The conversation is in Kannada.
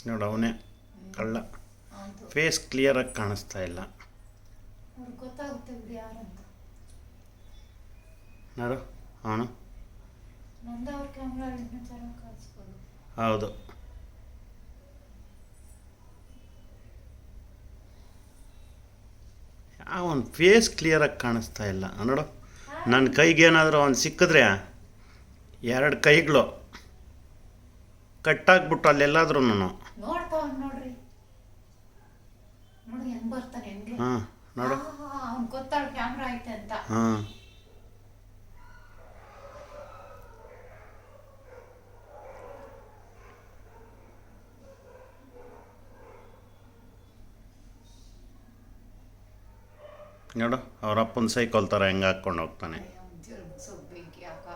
ನೋಡು ಅವನೇ ಕಳ್ಳ. ಫೇಸ್ ಕ್ಲಿಯರಾಗಿ ಕಾಣಿಸ್ತಾ ಇಲ್ಲ. ಗೊತ್ತಾಗುತ್ತೆ ಬಿಡಿ ಯಾರಂತ. ನೋಡು ಅವನು. ನಂದವ್ರ ಕ್ಯಾಮ್ರಾ ಇನ್ನೂ ಚೆನ್ನಾಗಿ ಕಾಣಿಸ್ಬೋದು. ಹೌದು. ಅವನ ಫೇಸ್ ಕ್ಲಿಯರಾಗಿ ಕಾಣಿಸ್ತಾ ಇಲ್ಲ ನೋಡು. ನನ್ನ ಕೈಗೇನಾದರೂ ಅವ್ನು ಸಿಕ್ಕಿದ್ರೆ 2 ಕೈಗಳು ಕಟ್ಟಾಕ್ಬಿಟ್ಟು ಅಲ್ಲೆಲ್ಲಾದ್ರೂ ನೋಡ್ತಾವ್ ನೋಡ್ರಿ. ನೋಡಿ ಹೆಂಗ್ ಬರ್ತಾನೆ ಹೆಂಗೆ. ಹಾಂ ನೋಡು. ಅವ್ನು ಗೊತ್ತಾಳ ಕ್ಯಾಮ್ರಾ ಐತೆ ಅಂತ. ಹಾಂ ನೋಡು ಅವ್ರ ಅಪ್ಪನ ಸೈಕಲ್ ಥರ ಹೆಂಗೆ ಹಾಕ್ಕೊಂಡು ಹೋಗ್ತಾನೆ. ಬೆಂಕಿ ಹಾಕ